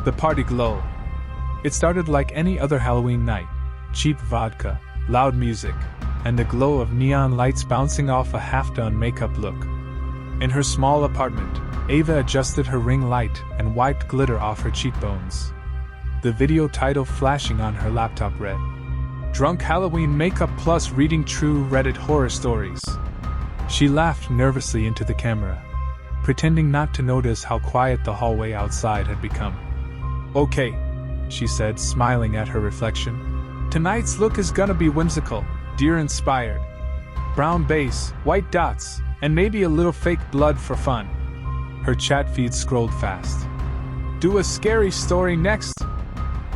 The party glow. It started like any other Halloween night. Cheap vodka, loud music, and the glow of neon lights bouncing off a half-done makeup look. In her small apartment, Ava adjusted her ring light and wiped glitter off her cheekbones. The video title flashing on her laptop read, "Drunk Halloween Makeup Plus Reading True Reddit Horror Stories." She laughed nervously into the camera, pretending not to notice how quiet the hallway outside had become. "Okay," she said, smiling at her reflection. "Tonight's look is gonna be whimsical, deer-inspired. Brown base, white dots, and maybe a little fake blood for fun." Her chat feed scrolled fast. "Do a scary story next?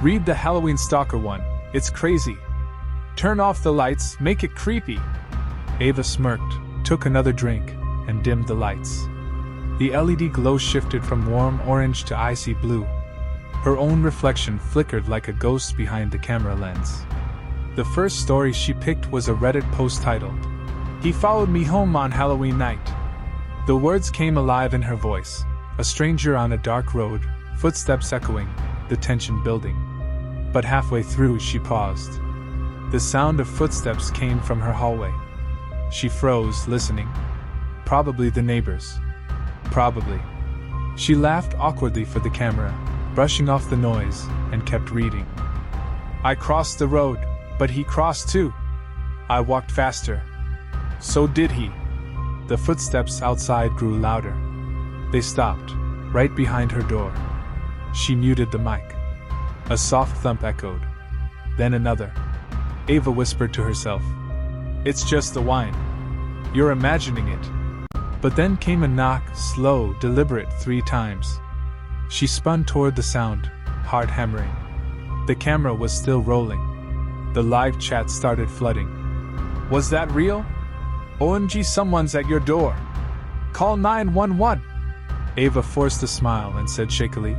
Read the Halloween Stalker one, it's crazy. Turn off the lights, make it creepy." Ava smirked, took another drink, and dimmed the lights. The LED glow shifted from warm orange to icy blue. Her own reflection flickered like a ghost behind the camera lens. The first story she picked was a Reddit post titled, "He followed me home on Halloween night." The words came alive in her voice, a stranger on a dark road, footsteps echoing, the tension building. But halfway through she paused. The sound of footsteps came from her hallway. She froze, listening. Probably the neighbors. Probably. She laughed awkwardly for the camera, brushing off the noise, and kept reading. "I crossed the road, but he crossed too. I walked faster. So did he." The footsteps outside grew louder. They stopped, right behind her door. She muted the mic. A soft thump echoed. Then another. Ava whispered to herself, "It's just the wine. You're imagining it." But then came a knock, slow, deliberate, 3 times. She spun toward the sound, heart hammering. The camera was still rolling. The live chat started flooding. "Was that real? OMG, someone's at your door. Call 911. Ava forced a smile and said shakily,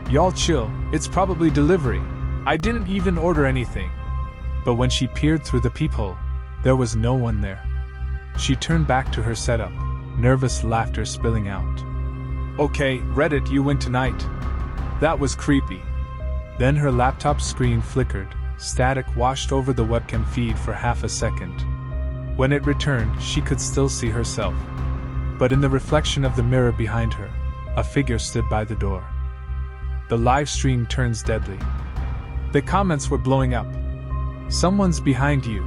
"Y'all chill, it's probably delivery. I didn't even order anything." But when she peered through the peephole, there was no one there. She turned back to her setup, nervous laughter spilling out. "Okay, Reddit, you win tonight. That was creepy." Then her laptop screen flickered, static washed over the webcam feed for half a second. When it returned, she could still see herself. But in the reflection of the mirror behind her, a figure stood by the door. The live stream turns deadly. The comments were blowing up. "Someone's behind you.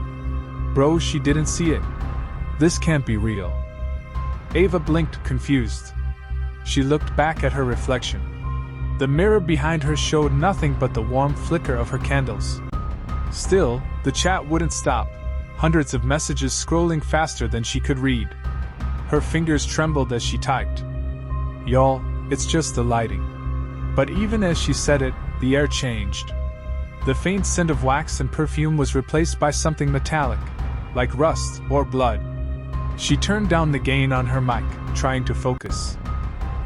Bro, she didn't see it. This can't be real." Ava blinked, confused. She looked back at her reflection. The mirror behind her showed nothing but the warm flicker of her candles. Still, the chat wouldn't stop, hundreds of messages scrolling faster than she could read. Her fingers trembled as she typed, "Y'all, it's just the lighting." But even as she said it, the air changed. The faint scent of wax and perfume was replaced by something metallic, like rust or blood. She turned down the gain on her mic, trying to focus.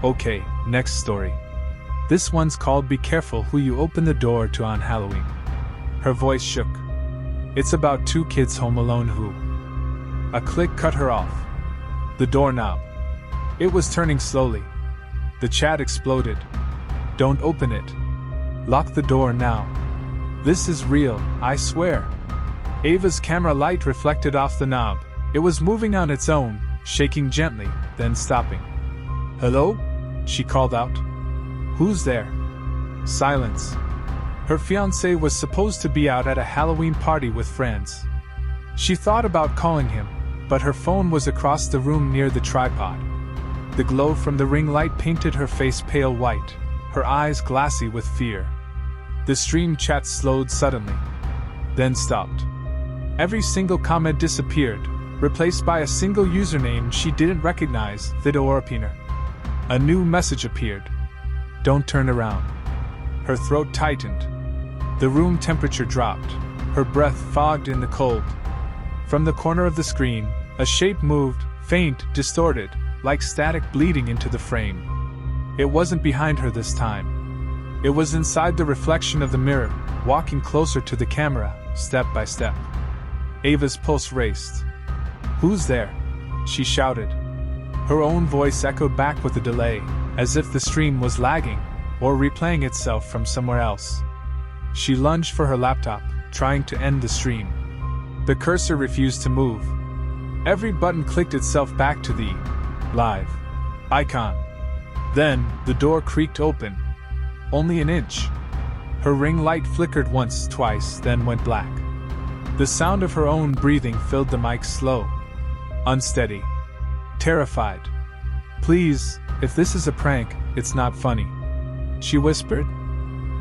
"Okay, next story. This one's called Be Careful Who You Open the Door to on Halloween." Her voice shook. "It's about 2 kids home alone who..." A click cut her off. The doorknob. It was turning slowly. The chat exploded. "Don't open it. Lock the door now. This is real, I swear." Ava's camera light reflected off the knob. It was moving on its own, shaking gently, then stopping. "Hello?" she called out. "Who's there?" Silence. Her fiancé was supposed to be out at a Halloween party with friends. She thought about calling him, but her phone was across the room near the tripod. The glow from the ring light painted her face pale white, her eyes glassy with fear. The stream chat slowed suddenly, then stopped. Every single comment disappeared, replaced by a single username she didn't recognize, Vidorapiner. A new message appeared. "Don't turn around." Her throat tightened. The room temperature dropped. Her breath fogged in the cold. From the corner of the screen, a shape moved, faint, distorted, like static bleeding into the frame. It wasn't behind her this time. It was inside the reflection of the mirror, walking closer to the camera, step by step. Ava's pulse raced. "Who's there?" she shouted. Her own voice echoed back with a delay, as if the stream was lagging. or replaying itself from somewhere else. She lunged for her laptop, trying to end the stream. The cursor refused to move. Every button clicked itself back to the live icon. Then, the door creaked open. Only an inch. Her ring light flickered once, twice, then went black. The sound of her own breathing filled the mic, slow, unsteady, terrified. "Please, if this is a prank, it's not funny," she whispered.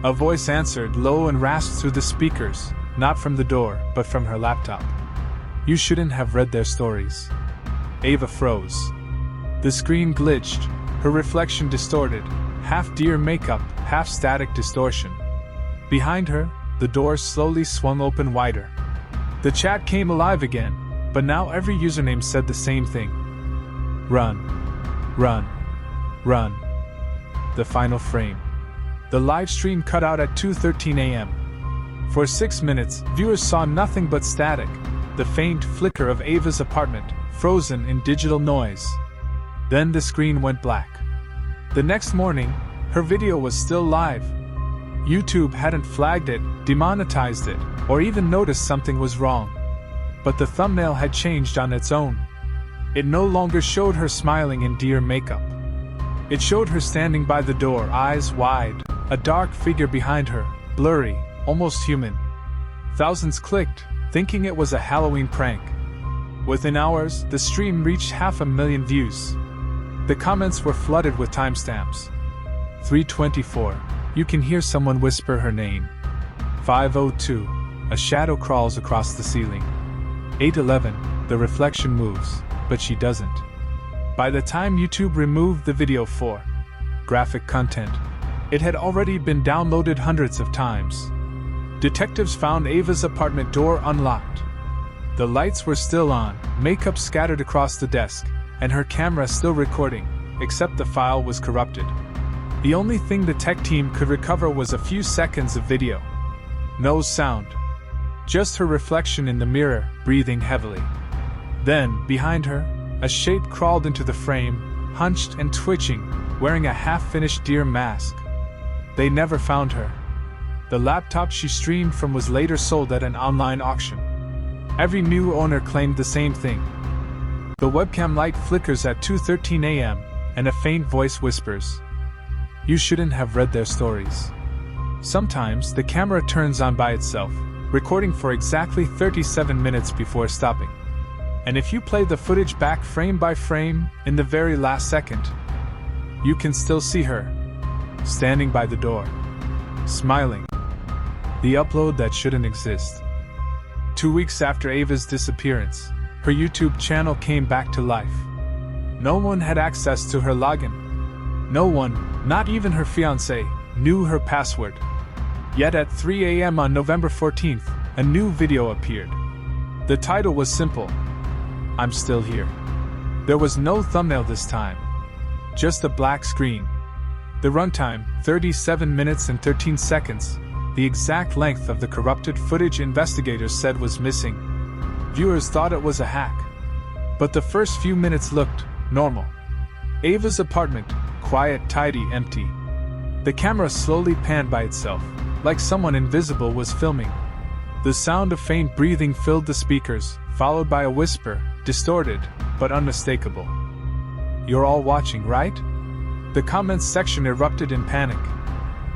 A voice answered, low and rasped through the speakers, not from the door, but from her laptop. "You shouldn't have read their stories." Ava froze. The screen glitched, her reflection distorted, half deer makeup, half static distortion. Behind her, the door slowly swung open wider. The chat came alive again, but now every username said the same thing. "Run. Run. Run." The final frame. The live stream cut out at 2:13 a.m. For 6 minutes, viewers saw nothing but static, the faint flicker of Ava's apartment, frozen in digital noise. Then the screen went black. The next morning, her video was still live. YouTube hadn't flagged it, demonetized it, or even noticed something was wrong. But the thumbnail had changed on its own. It no longer showed her smiling in deer makeup. It showed her standing by the door, eyes wide, a dark figure behind her, blurry, almost human. Thousands clicked, thinking it was a Halloween prank. Within hours, the stream reached 500,000 views. The comments were flooded with timestamps. 3:24. You can hear someone whisper her name. 5:02. A shadow crawls across the ceiling. 8:11. The reflection moves, but she doesn't. By the time YouTube removed the video for graphic content, it had already been downloaded hundreds of times. Detectives found Ava's apartment door unlocked. The lights were still on, makeup scattered across the desk, and her camera still recording, except the file was corrupted. The only thing the tech team could recover was a few seconds of video. No sound. Just her reflection in the mirror, breathing heavily. Then, behind her, a shape crawled into the frame, hunched and twitching, wearing a half-finished deer mask. They never found her. The laptop she streamed from was later sold at an online auction. Every new owner claimed the same thing. The webcam light flickers at 2:13 a.m., and a faint voice whispers, "You shouldn't have read their stories." Sometimes the camera turns on by itself, recording for exactly 37 minutes before stopping. And if you play the footage back frame by frame, in the very last second, you can still see her, standing by the door, smiling. The upload that shouldn't exist. 2 weeks after Ava's disappearance, her YouTube channel came back to life. No one had access to her login. No one, not even her fiancé, knew her password. Yet at 3 a.m. on November 14th, a new video appeared. The title was simple: "I'm still here." There was no thumbnail this time. Just a black screen. The runtime, 37 minutes and 13 seconds, the exact length of the corrupted footage investigators said was missing. Viewers thought it was a hack. But the first few minutes looked normal. Ava's apartment, quiet, tidy, empty. The camera slowly panned by itself, like someone invisible was filming. The sound of faint breathing filled the speakers, followed by a whisper, distorted, but unmistakable. "You're all watching, right?" The comments section erupted in panic.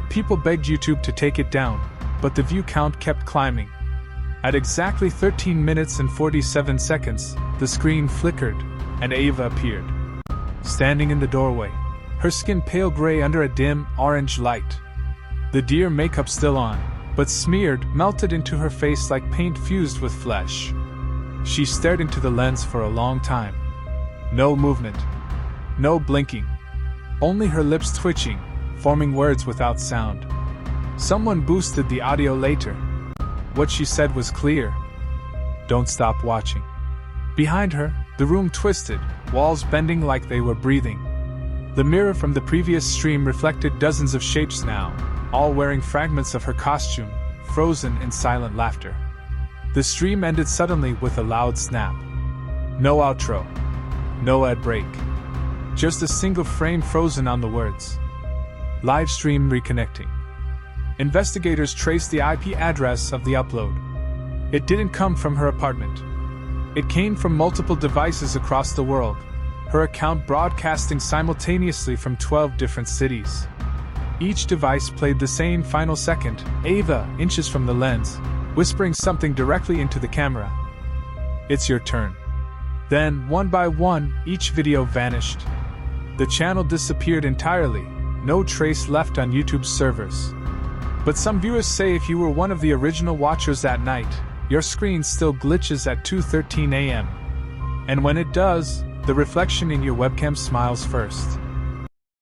People begged YouTube to take it down, but the view count kept climbing. At exactly 13 minutes and 47 seconds, the screen flickered, and Ava appeared. Standing in the doorway, her skin pale gray under a dim, orange light. The deer makeup still on, but smeared, melted into her face like paint fused with flesh. She stared into the lens for a long time. No movement. No blinking. Only her lips twitching, forming words without sound. Someone boosted the audio later. What she said was clear: "Don't stop watching." Behind her, the room twisted, walls bending like they were breathing. The mirror from the previous stream reflected dozens of shapes now, all wearing fragments of her costume, frozen in silent laughter. The stream ended suddenly with a loud snap. No outro. No ad break. Just a single frame frozen on the words. Livestream reconnecting. Investigators traced the IP address of the upload. It didn't come from her apartment. It came from multiple devices across the world, her account broadcasting simultaneously from 12 different cities. Each device played the same final second, Ava, inches from the lens, whispering something directly into the camera. It's your turn. Then, one by one, each video vanished. The channel disappeared entirely, no trace left on YouTube's servers. But some viewers say if you were one of the original watchers that night, your screen still glitches at 2:13 a.m. And when it does, the reflection in your webcam smiles first.